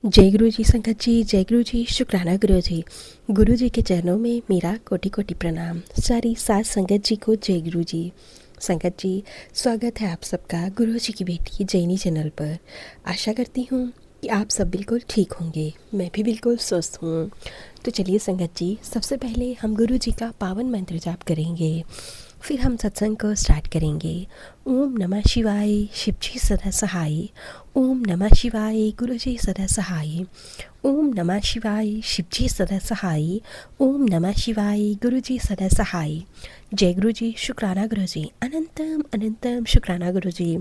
जय गुरु जी संगत जी, जय गुरु जी, शुक्राना गुरु जी। गुरु जी के चरणों में मेरा कोटि कोटि प्रणाम। सारी साथ संगत जी को जय गुरु जी। संगत जी, स्वागत है आप सबका गुरु जी की बेटी जैनी चैनल पर। आशा करती हूँ कि आप सब बिल्कुल ठीक होंगे। मैं भी बिल्कुल स्वस्थ हूँ। तो चलिए संगत जी, सबसे पहले हम गुरु जी का पावन मंत्र जाप करेंगे, फिर हम सत्संग को स्टार्ट करेंगे। ओम नमः शिवाय, शिव जी सदा सहाय। ओम नमः शिवाय, गुरु जी सदा सहाय। ओम नमः शिवाय, शिव जी सदा सहाय। ओम नमः शिवाय, गुरु जी सदा सहाय। जय गुरु जी, शुक्राना गुरु जी, अनंतम अनंतम शुक्राना गुरु जी।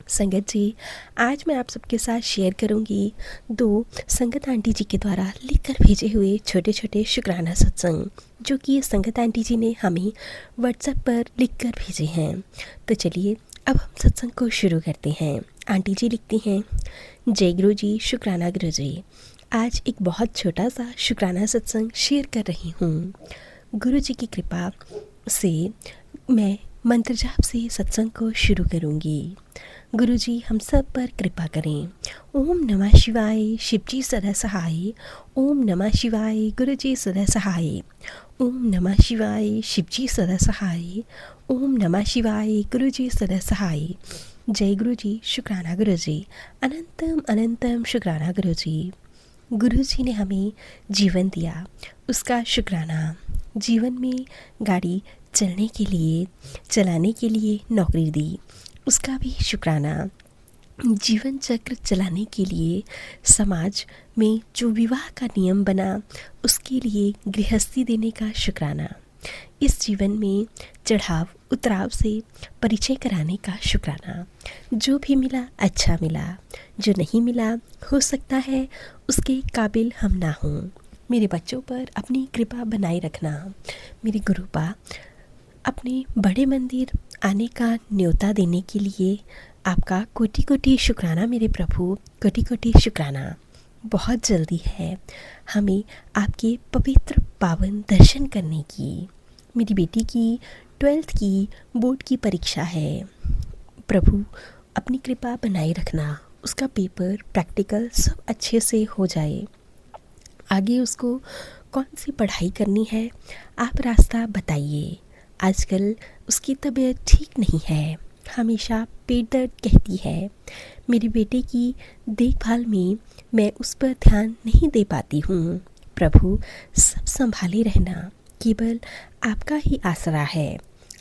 संगत जी, आज मैं आप सबके साथ शेयर करूंगी दो संगत आंटी जी के द्वारा लिखकर भेजे हुए छोटे छोटे शुक्राना सत्संग, जो कि संगत आंटी जी ने हमें व्हाट्सएप पर लिखकर भेजे हैं। तो चलिए अब हम सत्संग को शुरू करते हैं। आंटी जी लिखती हैं, जय गुरु जी, शुक्राना गुरु जी। आज एक बहुत छोटा सा शुक्राना सत्संग शेयर कर रही हूँ। गुरु जी की कृपा से मैं मंत्र जाप से सत्संग को शुरू करूँगी। गुरु जी हम सब पर कृपा करें। ओम नमः शिवाय, शिव जी सदा सहाय। ओम नमः शिवाय, गुरु जी सदा सहाय। ओम नमः शिवाय, शिव जी सदा सहाय। ओम नमः शिवाय, गुरु जी सदा सहाय। जय गुरु जी, शुक्राना गुरु जी, अनंतम अनंतम शुक्राना गुरु जी। गुरु जी ने हमें जीवन दिया, उसका शुक्राना। जीवन में गाड़ी चलाने के लिए नौकरी दी, उसका भी शुक्राना। जीवन चक्र चलाने के लिए समाज में जो विवाह का नियम बना, उसके लिए गृहस्थी देने का शुक्राना। इस जीवन में चढ़ाव उतराव से परिचय कराने का शुक्राना। जो भी मिला अच्छा मिला, जो नहीं मिला हो सकता है उसके काबिल हम ना हों। मेरे बच्चों पर अपनी कृपा बनाए रखना। मेरे गुरुपा, अपने बड़े मंदिर आने का न्योता देने के लिए आपका कोटि कोटि शुक्राना मेरे प्रभु, कोटि कोटि शुक्राना। बहुत जल्दी है हमें आपके पवित्र पावन दर्शन करने की। मेरी बेटी की 12th की बोर्ड की परीक्षा है। प्रभु अपनी कृपा बनाए रखना, उसका पेपर प्रैक्टिकल सब अच्छे से हो जाए। आगे उसको कौन सी पढ़ाई करनी है, आप रास्ता बताइए। आजकल उसकी तबीयत ठीक नहीं है, हमेशा पेट दर्द कहती है। मेरी बेटे की देखभाल में मैं उस पर ध्यान नहीं दे पाती हूँ। प्रभु सब संभाले रहना, केवल आपका ही आसरा है।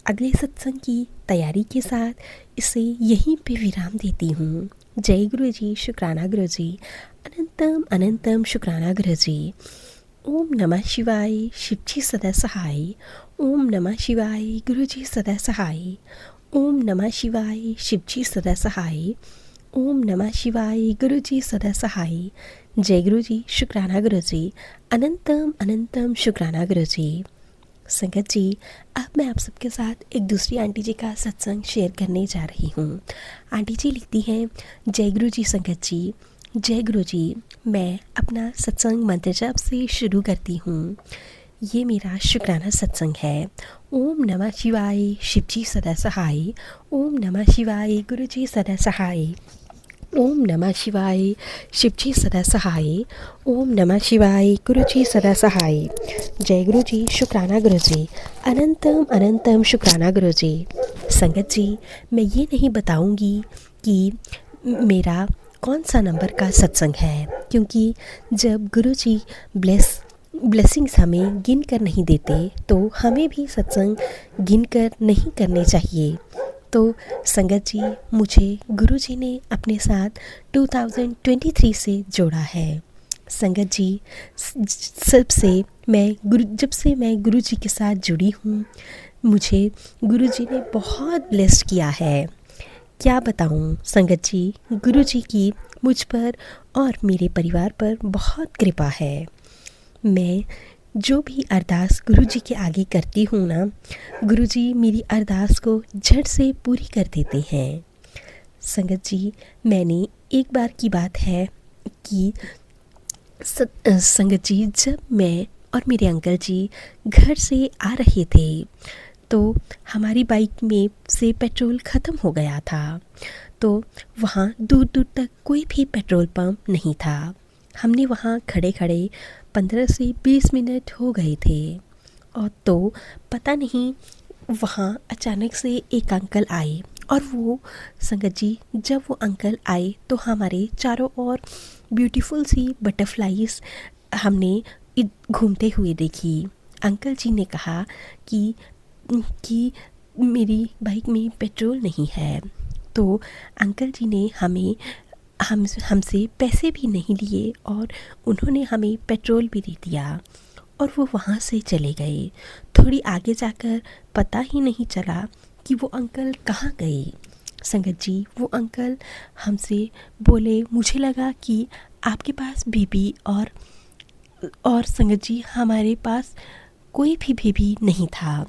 अगले सत्संग की तैयारी के साथ इसे यहीं पे विराम देती हूँ। जय गुरु जी, शुक्राना गुरु जी, अनंतम अनंतम शुक्राना गुरु जी। ओम नमः शिवाय, शिव जी सदा सहाय। ओम नमः शिवाय, गुरु जी सदा सहाय। ओम नमः शिवाय, शिव जी सदा सहाय। ओम नमः शिवाय, गुरु जी सदा सहाय। जय गुरु जी, शुक्राना गुरु जी, अनंतम अनंतम शुक्राना गुरु जी। संगत जी, अब मैं आप सबके साथ एक दूसरी आंटी जी का सत्संग शेयर करने जा रही हूँ। आंटी जी लिखती हैं, जय गुरु जी संगत जी, जय गुरु जी। मैं अपना सत्संग मंत्र जाप से शुरू करती हूँ। ये मेरा शुक्राना सत्संग है। ओम नमः शिवाय, शिव जी सदा सहाय। ओम नमः शिवाय, गुरु जी सदा सहाय। ओम नमः शिवाय, शिव जी सदा सहाय। ओम नमः शिवाय, गुरु जी सदा सहाय। जय गुरु जी, शुक्राना गुरु जी, अनंतम अनंतम शुक्राना गुरु जी। संगत जी, मैं ये नहीं बताऊंगी कि मेरा कौन सा नंबर का सत्संग है, क्योंकि जब गुरु जी ब्लेसिंग्स हमें गिन कर नहीं देते तो हमें भी सत्संग गिन कर नहीं करने चाहिए। तो संगत जी, मुझे गुरु जी ने अपने साथ 2023 से जोड़ा है। संगत जी, जब से मैं गुरु जी के साथ जुड़ी हूँ, मुझे गुरु जी ने बहुत ब्लेस्ड किया है। क्या बताऊँ संगत जी, गुरु जी की मुझ पर और मेरे परिवार पर बहुत कृपा है। मैं जो भी अरदास गुरु जी के आगे करती हूँ ना, गुरु जी मेरी अरदास को झट से पूरी कर देते हैं। संगत जी, मैंने एक बार की बात है कि संगत जी, जब मैं और मेरे अंकल जी घर से आ रहे थे तो हमारी बाइक में से पेट्रोल ख़त्म हो गया था। तो वहाँ दूर दूर तक कोई भी पेट्रोल पंप नहीं था। हमने वहाँ खड़े खड़े 15 से 20 मिनट हो गए थे। और तो पता नहीं वहाँ अचानक से एक अंकल आए, और वो संगत जी जब वो अंकल आए तो हमारे चारों ओर ब्यूटीफुल सी बटरफ्लाइज हमने घूमते हुए देखी। अंकल जी ने कहा कि मेरी बाइक में पेट्रोल नहीं है, तो अंकल जी ने हमसे पैसे भी नहीं लिए और उन्होंने हमें पेट्रोल भी दे दिया और वो वहाँ से चले गए। थोड़ी आगे जाकर पता ही नहीं चला कि वो अंकल कहाँ गए। संगत जी वो अंकल हमसे बोले, मुझे लगा कि आपके पास बेबी और संगत जी हमारे पास कोई भी बेबी नहीं था,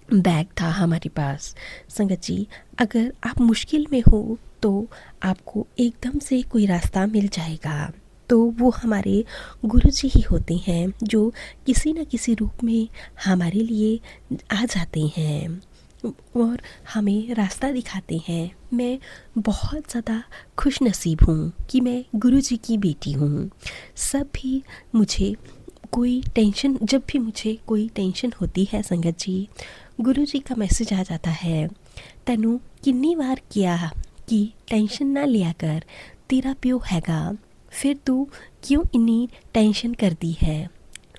बैग था हमारे पास। संगत जी अगर आप मुश्किल में हो तो आपको एकदम से कोई रास्ता मिल जाएगा, तो वो हमारे गुरुजी ही होते हैं जो किसी न किसी रूप में हमारे लिए आ जाते हैं और हमें रास्ता दिखाते हैं। मैं बहुत ज़्यादा खुश नसीब हूँ कि मैं गुरुजी की बेटी हूँ। सब भी मुझे जब भी मुझे कोई टेंशन होती है संगत जी, गुरुजी का मैसेज आ जाता है, तैनू कितनी बार किया कि टेंशन ना लिया कर, तेरा प्यो हैगा, फिर तू क्यों इतनी टेंशन करती है।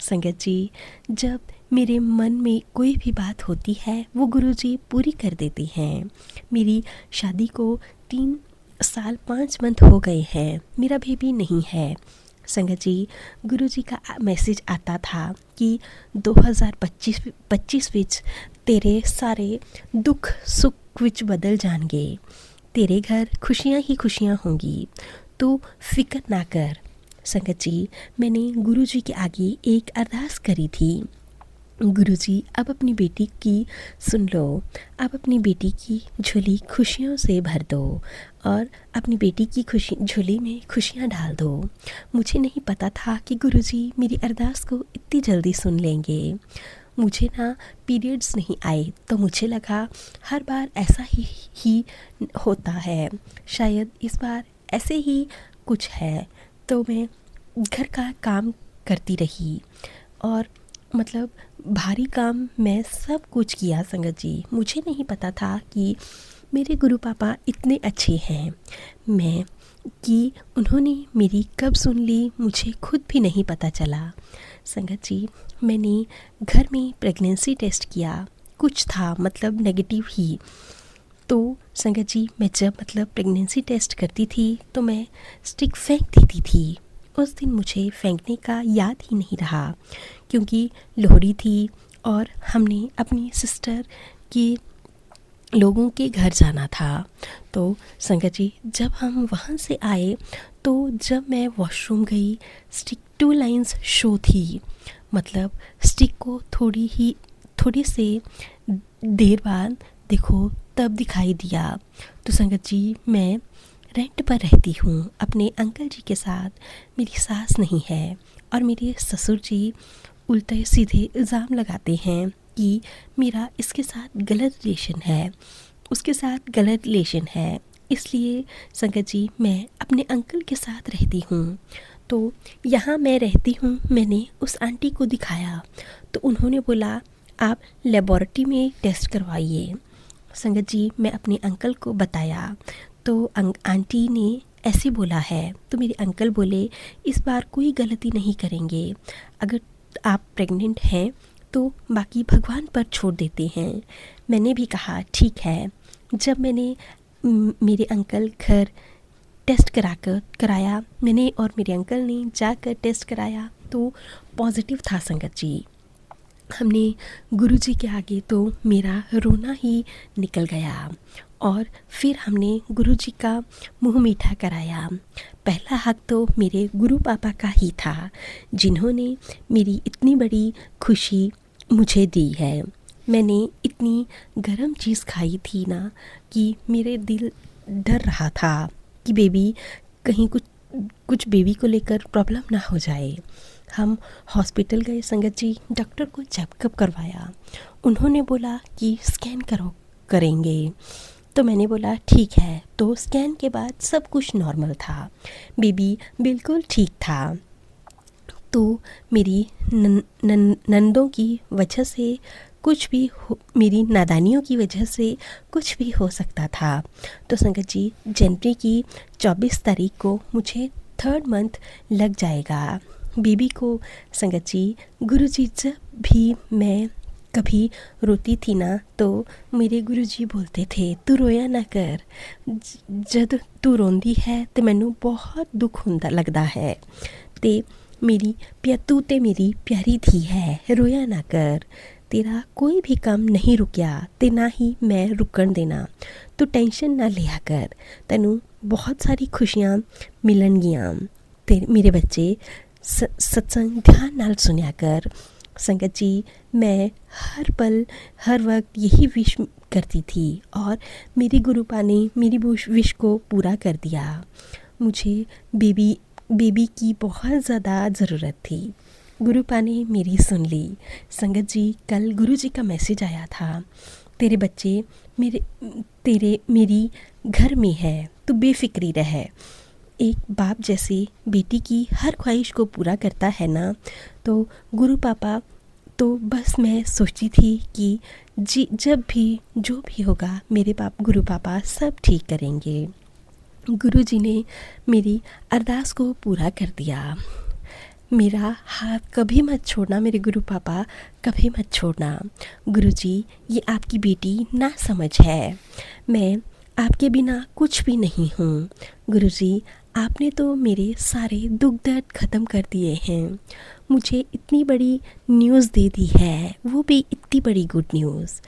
संगत जी जब मेरे मन में कोई भी बात होती है वो गुरुजी पूरी कर देती हैं। मेरी शादी को 3 साल 5 मंथ हो गए हैं, मेरा बेबी नहीं है। संगत जी गुरुजी का मैसेज आता था कि 2025 ਵਿੱਚ तेरे सारे दुख सुख ਵਿੱਚ बदल जाएंगे, तेरे घर खुशियाँ ही खुशियाँ होंगी, तो फिक्र ना कर। संगत जी मैंने गुरुजी के आगे एक अरदास करी थी, गुरुजी अब अपनी बेटी की सुन लो, अब अपनी बेटी की झोली खुशियों से भर दो और अपनी बेटी की झोली में खुशियाँ डाल दो। मुझे नहीं पता था कि गुरुजी मेरी अरदास को इतनी जल्दी सुन लेंगे। मुझे ना पीरियड्स नहीं आए तो मुझे लगा हर बार ऐसा ही होता है, शायद इस बार ऐसे ही कुछ है। तो मैं घर का काम करती रही और मतलब भारी काम मैं सब कुछ किया संगत जी। मुझे नहीं पता था कि मेरे गुरु पापा इतने अच्छे हैं, मैं कि उन्होंने मेरी कब सुन ली मुझे खुद भी नहीं पता चला। संगत जी मैंने घर में प्रेगनेंसी टेस्ट किया, कुछ था मतलब नेगेटिव ही। तो संगत जी मैं जब मतलब प्रेगनेंसी टेस्ट करती थी तो मैं स्टिक फेंक देती थी। उस दिन मुझे फेंकने का याद ही नहीं रहा क्योंकि लोहड़ी थी और हमने अपनी सिस्टर के लोगों के घर जाना था। तो संगत जी जब हम वहाँ से आए तो जब मैं वॉशरूम गई, स्टिक 2 लाइन्स शो थी, मतलब स्टिक को थोड़ी से देर बाद देखो तब दिखाई दिया। तो संगत जी मैं रेंट पर रहती हूँ अपने अंकल जी के साथ, मेरी सास नहीं है और मेरे ससुर जी उल्टे सीधे इल्ज़ाम लगाते हैं कि मेरा इसके साथ गलत रिलेशन है, उसके साथ गलत रिलेशन है। इसलिए संगत जी मैं अपने अंकल के साथ रहती हूँ। तो यहाँ मैं रहती हूँ, मैंने उस आंटी को दिखाया तो उन्होंने बोला आप लेबोरेटरी में टेस्ट करवाइए। संगत जी मैं अपने अंकल को बताया तो आंटी ने ऐसे बोला है, तो मेरे अंकल बोले इस बार कोई गलती नहीं करेंगे, अगर आप प्रेग्नेंट हैं तो बाकी भगवान पर छोड़ देते हैं। मैंने भी कहा ठीक है। जब मैंने मेरे अंकल घर टेस्ट कराया, मैंने और मेरे अंकल ने जाकर टेस्ट कराया तो पॉजिटिव था संगत जी। हमने गुरुजी के आगे तो मेरा रोना ही निकल गया और फिर हमने गुरुजी का मुंह मीठा कराया। पहला हक तो मेरे गुरु पापा का ही था जिन्होंने मेरी इतनी बड़ी खुशी मुझे दी है। मैंने इतनी गर्म चीज़ खाई थी ना कि मेरे दिल डर रहा था कि बेबी कहीं कुछ बेबी को लेकर प्रॉब्लम ना हो जाए। हम हॉस्पिटल गए संगत जी, डॉक्टर को चेकअप करवाया, उन्होंने बोला कि स्कैन करेंगे। तो मैंने बोला ठीक है। तो स्कैन के बाद सब कुछ नॉर्मल था, बेबी बिल्कुल ठीक था। तो मेरी नंदों की वजह से कुछ भी मेरी नादानियों की वजह से कुछ भी हो सकता था। तो संगत जी, जनवरी की 24 तारीख को मुझे 3rd मंथ लग जाएगा। बेबी को संगत जी, गुरुजी जब भी मैं कभी रोती थी ना, तो मेरे गुरुजी बोलते थे तू रोया ना कर, जब तू रोंदी है तो मैनू बहुत दुख होंदा लगदा है, ते मेरी तू ते मेरी प्यारी धी है, रोया ना कर, तेरा कोई भी काम नहीं रुकिया ते ना ही मैं रुकन देना, तू टेंशन ना लिया कर, तैनू बहुत सारी खुशियाँ मिलनगियाँ। ते मेरे बच्चे सत्संग ध्यान नाल सुनिया कर। संगत जी, मैं हर पल हर वक्त यही विश करती थी और मेरी गुरुपा ने मेरी विश को पूरा कर दिया। मुझे बेबी की बहुत ज़्यादा ज़रूरत थी। गुरुपा ने मेरी सुन ली। संगत जी, कल गुरुजी का मैसेज आया था, तेरे बच्चे मेरी घर में है, तू बेफिक्री रह। एक बाप जैसे बेटी की हर ख्वाहिश को पूरा करता है ना, तो गुरु पापा, तो बस मैं सोचती थी कि जब भी जो भी होगा मेरे गुरु पापा सब ठीक करेंगे। गुरुजी ने मेरी अरदास को पूरा कर दिया। मेरा हाथ कभी मत छोड़ना मेरे गुरु पापा, कभी मत छोड़ना। गुरुजी, ये आपकी बेटी ना समझ है, मैं आपके बिना कुछ भी नहीं हूँ। गुरुजी, आपने तो मेरे सारे दुख दर्द ख़त्म कर दिए हैं, मुझे इतनी बड़ी न्यूज़ दे दी है, वो भी इतनी बड़ी गुड न्यूज़।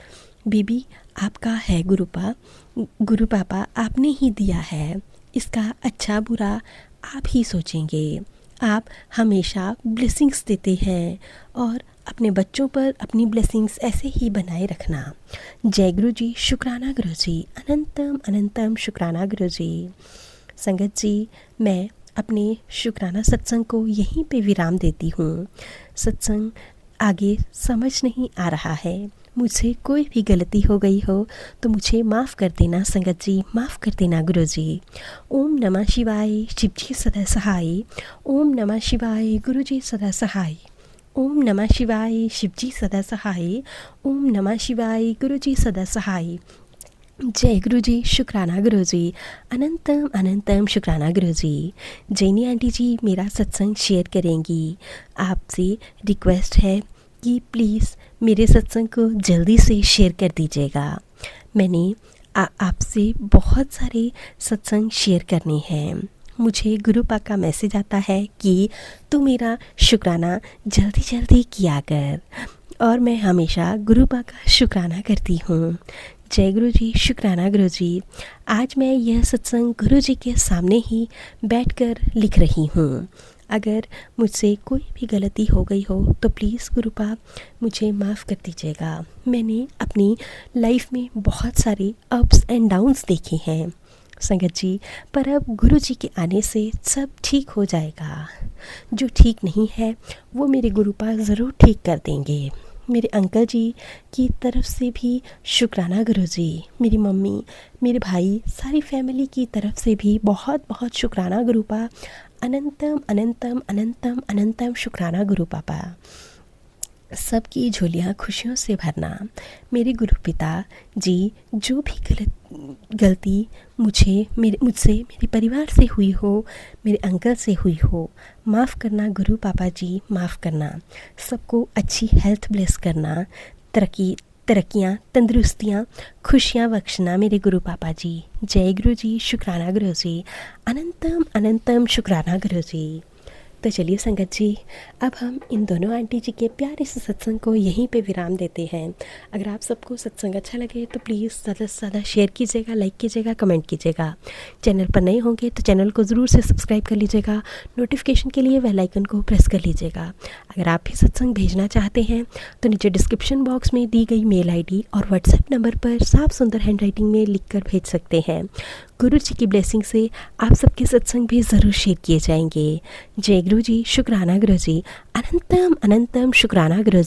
बेबी आपका है गुरु पापा, आपने ही दिया है, इसका अच्छा बुरा आप ही सोचेंगे। आप हमेशा ब्लेसिंग्स देते हैं और अपने बच्चों पर अपनी ब्लेसिंग्स ऐसे ही बनाए रखना। जय गुरु जी, शुक्राना गुरु जी, अनंतम अनंतम शुक्राना गुरु जी। संगत जी, मैं अपने शुक्राना सत्संग को यहीं पे विराम देती हूँ। सत्संग आगे समझ नहीं आ रहा है, मुझसे कोई भी गलती हो गई हो तो मुझे माफ़ कर देना संगत जी, माफ़ कर देना गुरु जी। ओम नमः शिवाय, शिव जी सदा सहाय। ओम नमः शिवाय, गुरु जी सदा सहाय। ओम नमः शिवाय, शिव जी सदा सहाय। ओम नमः शिवाय, गुरु जी सदा सहाय। जय गुरु जी, शुक्राना गुरु जी, अनंतम अनंतम शुक्राना गुरु जी। जैनी आंटी जी मेरा सत्संग शेयर करेंगी। आपसे रिक्वेस्ट है कि प्लीज़ मेरे सत्संग को जल्दी से शेयर कर दीजिएगा। मैंने आपसे बहुत सारे सत्संग शेयर करने हैं। मुझे गुरुपा का मैसेज आता है कि तू मेरा शुक्राना जल्दी जल्दी किया कर, और मैं हमेशा गुरुपा का शुक्राना करती हूँ। जय गुरु जी, शुक्राना गुरु जी। आज मैं यह सत्संग गुरु जी के सामने ही बैठकर लिख रही हूँ। अगर मुझसे कोई भी गलती हो गई हो तो प्लीज़ गुरुपा मुझे माफ़ कर दीजिएगा। मैंने अपनी लाइफ में बहुत सारे अप्स एंड डाउन्स देखे हैं संगत जी, पर अब गुरु जी के आने से सब ठीक हो जाएगा। जो ठीक नहीं है वो मेरे गुरुपा ज़रूर ठीक कर देंगे। मेरे अंकल जी की तरफ से भी शुक्राना गुरु जी, मेरी मम्मी, मेरे भाई, सारी फैमिली की तरफ से भी बहुत बहुत शुक्राना गुरुपा। अनंतम अनंतम अनंतम अनंतम शुक्राना गुरु पापा। सबकी झोलियाँ खुशियों से भरना। मेरे गुरु पिता जी, जो भी गलती मुझसे मेरे परिवार से हुई हो, मेरे अंकल से हुई हो, माफ़ करना गुरु पापा जी, माफ़ करना। सबको अच्छी हेल्थ ब्लेस करना, तरक्कियाँ, तंदुरुस्तियाँ, खुशियाँ बख्शना मेरे गुरु पापा जी। जय गुरु जी, शुक्राना गुरु जी, अनंतम अनंतम शुक्राना गुरु जी। तो चलिए संगत जी, अब हम इन दोनों आंटी जी के प्यारे से सत्संग को यहीं पे विराम देते हैं। अगर आप सबको सत्संग अच्छा लगे तो प्लीज़ ज़्यादा से ज़्यादा शेयर कीजिएगा, लाइक कीजिएगा, कमेंट कीजिएगा। चैनल पर नए होंगे तो चैनल को ज़रूर से सब्सक्राइब कर लीजिएगा। नोटिफिकेशन के लिए बेल आइकन को प्रेस कर लीजिएगा। अगर आप भी सत्संग भेजना चाहते हैं तो नीचे डिस्क्रिप्शन बॉक्स में दी गई मेल ID और व्हाट्सएप नंबर पर साफ सुंदर हैंडराइटिंग में लिख कर भेज सकते हैं। गुरु जी की ब्लेसिंग से आप सबके सत्संग भी ज़रूर शेयर किए जाएंगे। जय गुरु जी, शुक्राना गुरु जी, अनंतम अनंतम शुक्राना गुरु जी।